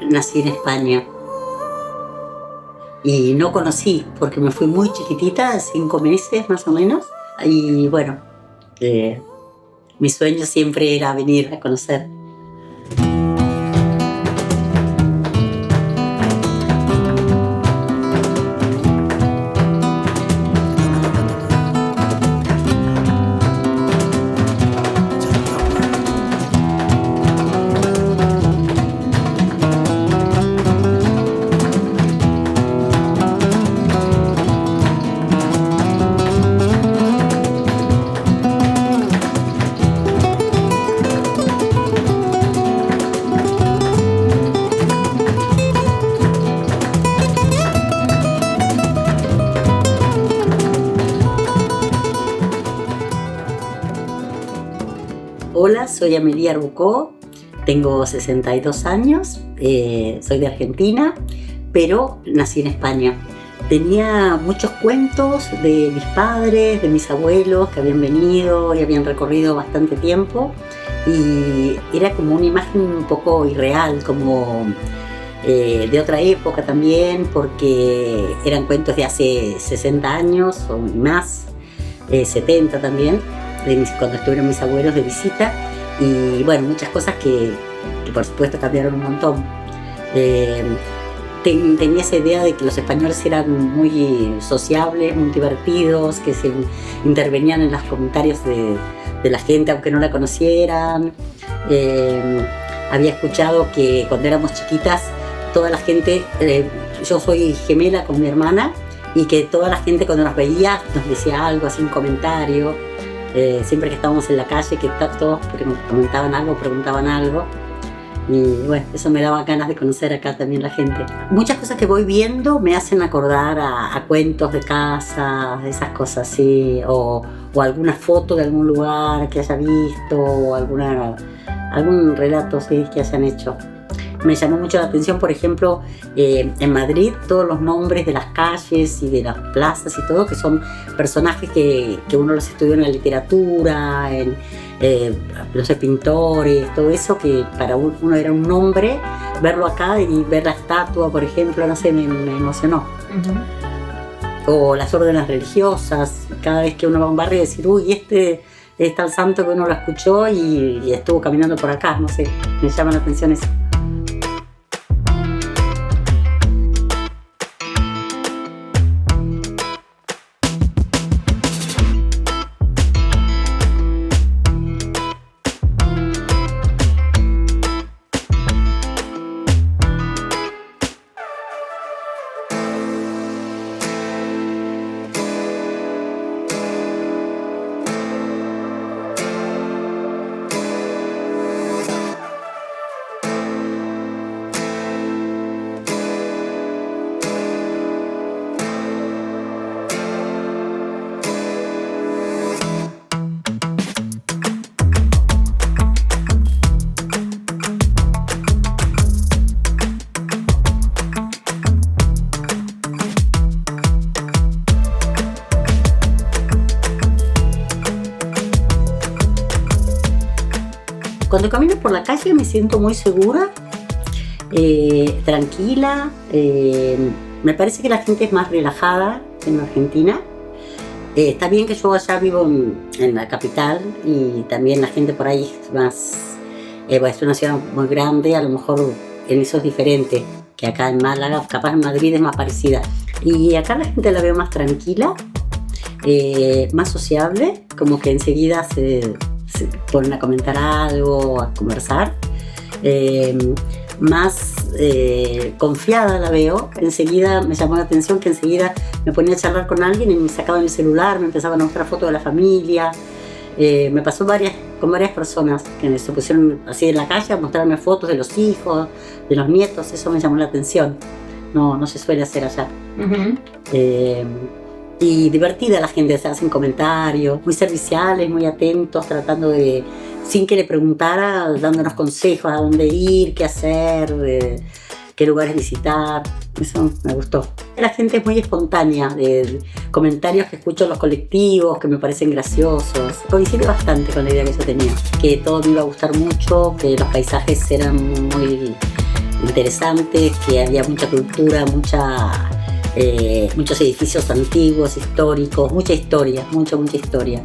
nací en España y no conocí porque me fui muy chiquitita, 5 meses más o menos. Y bueno, mi sueño siempre era venir a conocer. Hola, soy Amelia Arbucó, tengo 62 años, soy de Argentina, pero nací en España. Tenía muchos cuentos de mis padres, de mis abuelos que habían venido y habían recorrido bastante tiempo, y era como una imagen un poco irreal, como de otra época también, porque eran cuentos de hace 60 años o más, 70 también, cuando estuvieron mis abuelos de visita, y bueno, muchas cosas que por supuesto cambiaron un montón. Tenía esa idea de que los españoles eran muy sociables, muy divertidos, que se intervenían en los comentarios de la gente aunque no la conocieran. Había escuchado que cuando éramos chiquitas toda la gente, yo soy gemela con mi hermana, y que toda la gente cuando nos veía nos decía algo, así un comentario. Siempre que estábamos en la calle, que todos comentaban algo, preguntaban algo, y bueno, eso me daba ganas de conocer acá también la gente. Muchas cosas que voy viendo me hacen acordar a cuentos de casa, esas cosas, sí, o alguna foto de algún lugar que haya visto, o algún relato, sí, que hayan hecho. Me llamó mucho la atención, por ejemplo, en Madrid, todos los nombres de las calles y de las plazas y todo, que son personajes que uno los estudió en la literatura, en los pintores, todo eso, que para uno era un nombre. Verlo acá y ver la estatua, por ejemplo, no sé, me emocionó. Uh-huh. O las órdenes religiosas, cada vez que uno va a un barrio, decir, uy, este es tal santo que uno lo escuchó y estuvo caminando por acá, no sé, me llama la atención eso. Cuando camino por la calle me siento muy segura, tranquila. Me parece que la gente es más relajada en Argentina. Está bien que yo allá vivo en la capital, y también la gente por ahí es más... es una ciudad muy grande, a lo mejor en eso es diferente que acá en Málaga, capaz en Madrid es más parecida. Y acá la gente la veo más tranquila, más sociable, como que enseguida se ponen a comentar algo, a conversar, más confiada la veo. Enseguida me llamó la atención que enseguida me ponía a charlar con alguien y me sacaban el celular, me empezaban a mostrar fotos de la familia. Me pasó con varias personas que se pusieron así en la calle a mostrarme fotos de los hijos, de los nietos. Eso me llamó la atención, no se suele hacer allá. Uh-huh. Y divertida la gente, se hacen comentarios, muy serviciales, muy atentos, tratando de, sin que le preguntara, dándonos consejos a dónde ir, qué hacer, qué lugares visitar. Eso me gustó. La gente es muy espontánea, de comentarios que escucho en los colectivos, que me parecen graciosos. Coincide bastante con la idea que yo tenía, que todo me iba a gustar mucho, que los paisajes eran muy interesantes, que había mucha cultura, muchos edificios antiguos, históricos, mucha historia, mucha historia.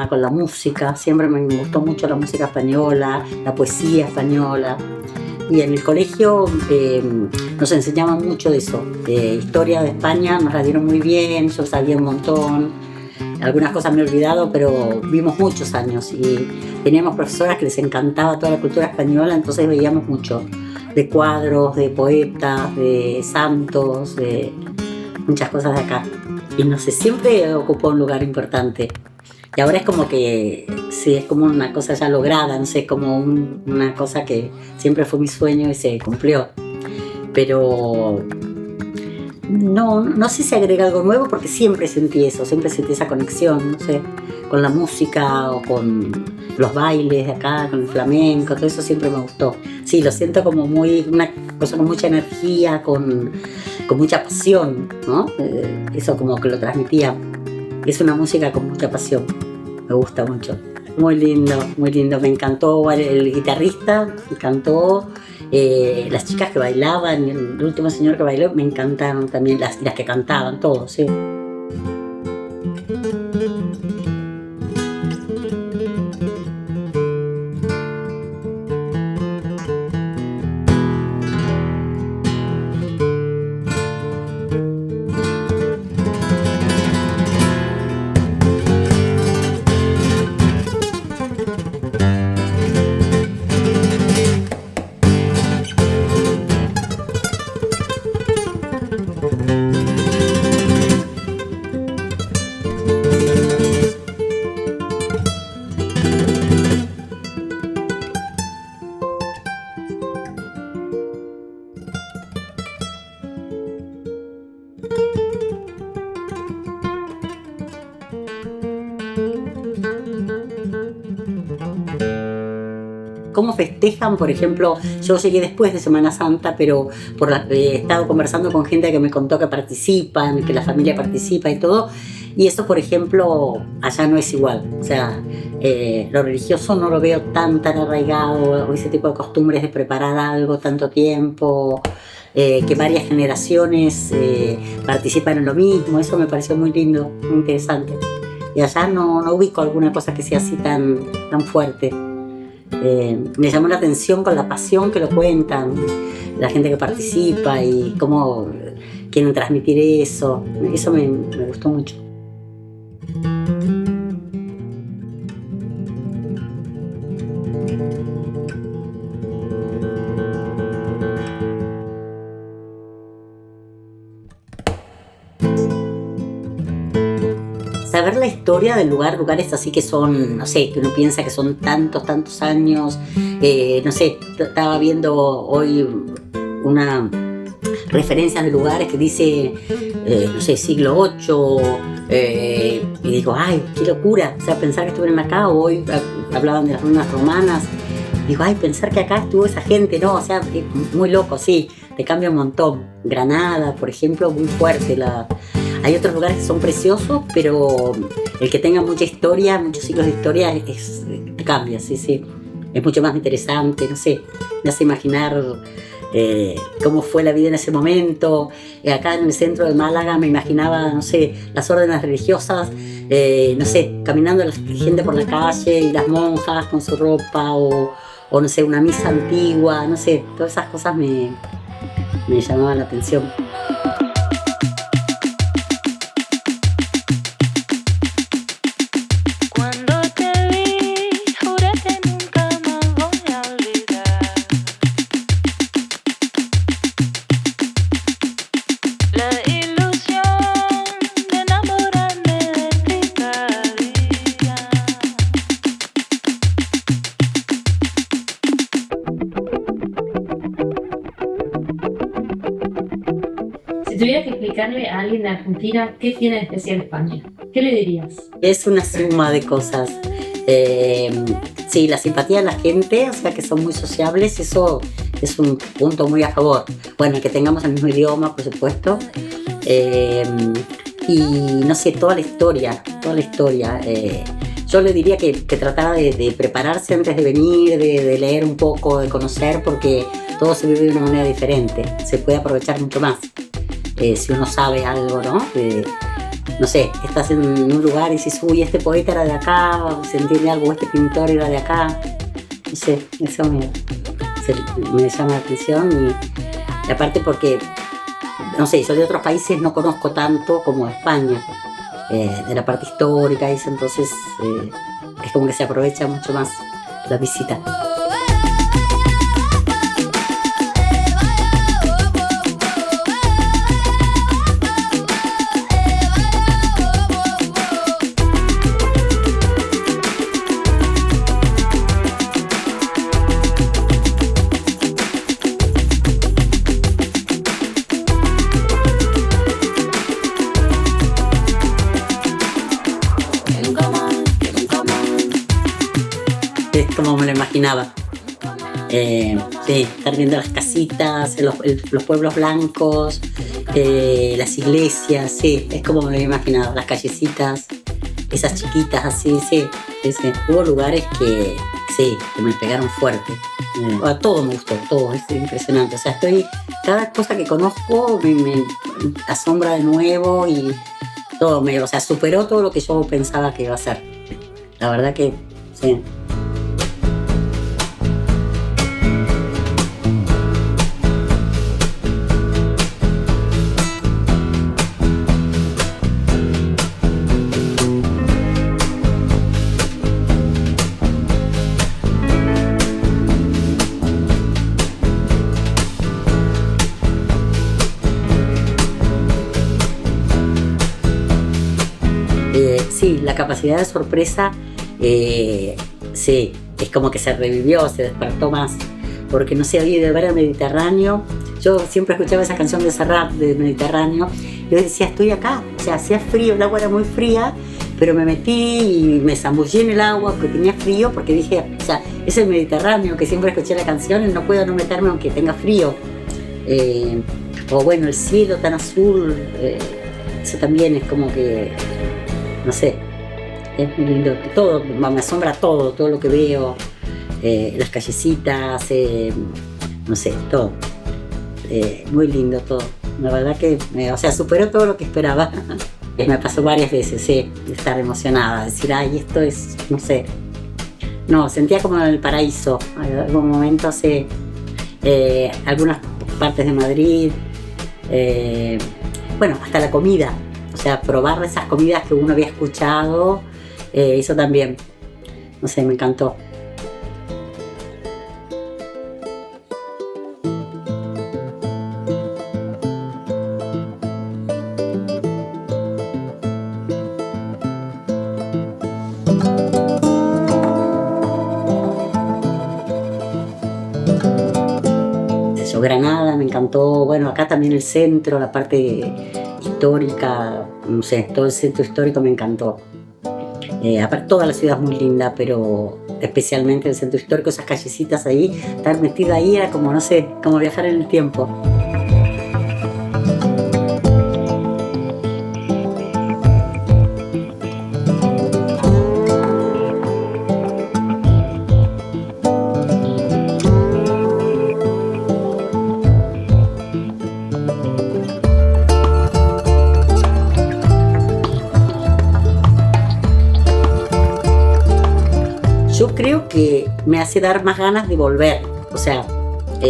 Con la música, siempre me gustó mucho la música española, la poesía española, y en el colegio nos enseñaban mucho de eso, historia de España nos la dieron muy bien, yo sabía un montón, algunas cosas me he olvidado, pero vimos muchos años y teníamos profesoras que les encantaba toda la cultura española, entonces veíamos mucho de cuadros, de poetas, de santos, de muchas cosas de acá, y no sé, siempre ocupó un lugar importante. Y ahora es como que, sí, es como una cosa ya lograda, no sé, es como una cosa que siempre fue mi sueño y se cumplió. Pero no sé si agrega algo nuevo porque siempre sentí eso, siempre sentí esa conexión, no sé, con la música o con los bailes de acá, con el flamenco, todo eso siempre me gustó. Sí, lo siento como una cosa con mucha energía, con mucha pasión, ¿no? Eso como que lo transmitía. Es una música con mucha pasión, me gusta mucho. Muy lindo, me encantó el guitarrista, me encantó, las chicas que bailaban, el último señor que bailó, me encantaron también, las que cantaban, todos, sí. ¿Cómo festejan? Por ejemplo, yo llegué después de Semana Santa, pero he estado conversando con gente que me contó que participan, que la familia participa y todo, y eso, por ejemplo, allá no es igual. O sea, lo religioso no lo veo tan arraigado, o ese tipo de costumbres de preparar algo tanto tiempo, que varias generaciones participan en lo mismo. Eso me pareció muy lindo, muy interesante. Y allá no ubico alguna cosa que sea así tan fuerte. Me llamó la atención con la pasión que lo cuentan, la gente que participa y cómo quieren transmitir eso. Eso me gustó mucho. Saber la historia del lugares así que son, no sé, que uno piensa que son tantos años, no sé, estaba viendo hoy una referencia de lugares que dice, no sé, siglo VIII, y digo, ay, qué locura, o sea, pensar que estuvieron acá, o hoy hablaban de las ruinas romanas, digo, ay, pensar que acá estuvo esa gente, no, o sea, muy loco, sí, te cambia un montón. Granada, por ejemplo, muy fuerte. Hay otros lugares que son preciosos, pero el que tenga mucha historia, muchos siglos de historia, te cambia, sí. Es mucho más interesante, no sé, me hace imaginar cómo fue la vida en ese momento. Acá en el centro de Málaga me imaginaba, no sé, las órdenes religiosas, no sé, caminando la gente por la calle y las monjas con su ropa, o no sé, una misa antigua, no sé, todas esas cosas me llamaban la atención. explicarle a alguien de Argentina qué tiene de especial España? ¿Qué le dirías? Es una suma de cosas. Sí, la simpatía de la gente, o sea, que son muy sociables, eso es un punto muy a favor. Bueno, que tengamos el mismo idioma, por supuesto. Y no sé, toda la historia. Yo le diría que tratara de prepararse antes de venir, de leer un poco, de conocer, porque todo se vive de una manera diferente. Se puede aprovechar mucho más si uno sabe algo, ¿no? No sé, estás en un lugar y dices, uy, este poeta era de acá, o se entiende algo, este pintor era de acá. No sé, eso me llama la atención y aparte porque, no sé, yo de otros países no conozco tanto como España, de la parte histórica y eso, entonces es como que se aprovecha mucho más la visita. Es como me lo imaginaba. Sí, estar viendo las casitas, los pueblos blancos, las iglesias, sí, es como me lo imaginaba, las callecitas, esas chiquitas así, sí. Hubo lugares que me pegaron fuerte. Todo me gustó, todo, es impresionante. O sea, cada cosa que conozco me asombra de nuevo y todo, o sea, superó todo lo que yo pensaba que iba a ser. La verdad que sí. Sí, la capacidad de sorpresa, sí, es como que se revivió, se despertó más, porque no sé, oí de ver el Mediterráneo, yo siempre escuchaba esa canción de Serrat, del Mediterráneo, y yo decía, estoy acá, o sea, hacía frío, el agua era muy fría, pero me metí y me zambullí en el agua porque tenía frío, porque dije, o sea, es el Mediterráneo, que siempre escuché la canción y no puedo no meterme aunque tenga frío. O bueno, el cielo tan azul, eso también es como que, no sé, es muy lindo, todo, me asombra todo lo que veo, las callecitas, no sé, todo, muy lindo todo, la verdad que, o sea, superó todo lo que esperaba. Me pasó varias veces, sí, de estar emocionada, decir, ay, esto es, no sé, no, sentía como en el paraíso, en algún momento, sí, algunas partes de Madrid, bueno, hasta la comida. O sea, probar esas comidas que uno había escuchado, eso también, no sé, me encantó. Granada me encantó, bueno, acá también el centro, la parte histórica, no sé, todo el centro histórico me encantó. Aparte toda la ciudad es muy linda, pero especialmente el centro histórico, esas callecitas ahí, estar metida ahí era como, no sé, como viajar en el tiempo. Yo creo que me hace dar más ganas de volver, o sea,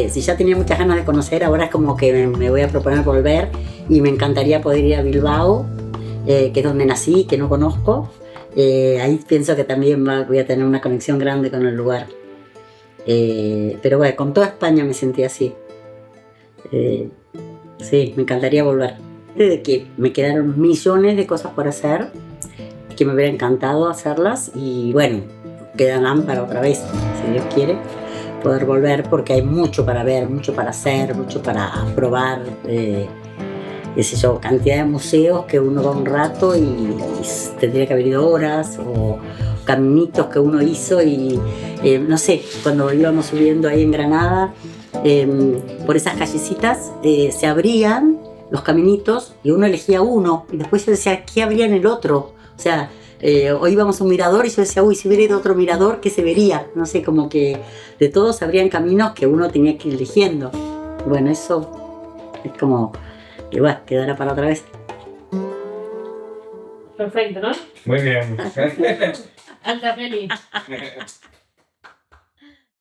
si ya tenía muchas ganas de conocer, ahora es como que me voy a proponer volver y me encantaría poder ir a Bilbao, que es donde nací, que no conozco. Ahí pienso que también voy a tener una conexión grande con el lugar. Pero bueno, con toda España me sentí así. Sí, me encantaría volver. De que me quedaron millones de cosas por hacer, que me hubiera encantado hacerlas y bueno, quedarán para otra vez, si Dios quiere, poder volver porque hay mucho para ver, mucho para hacer, mucho para probar. qué sé yo, cantidad de museos que uno va un rato y tendría que haber ido horas, o caminitos que uno hizo y no sé, cuando íbamos subiendo ahí en Granada, por esas callecitas se abrían los caminitos y uno elegía uno y después yo decía, ¿qué habría en el otro? O sea, hoy íbamos a un mirador y yo decía, uy, si hubiera ido a otro mirador, ¿qué se vería? No sé, como que de todos habrían caminos que uno tenía que ir eligiendo. Bueno, eso es como que bueno, quedará para otra vez. Perfecto, ¿no? Muy bien. Alta peli.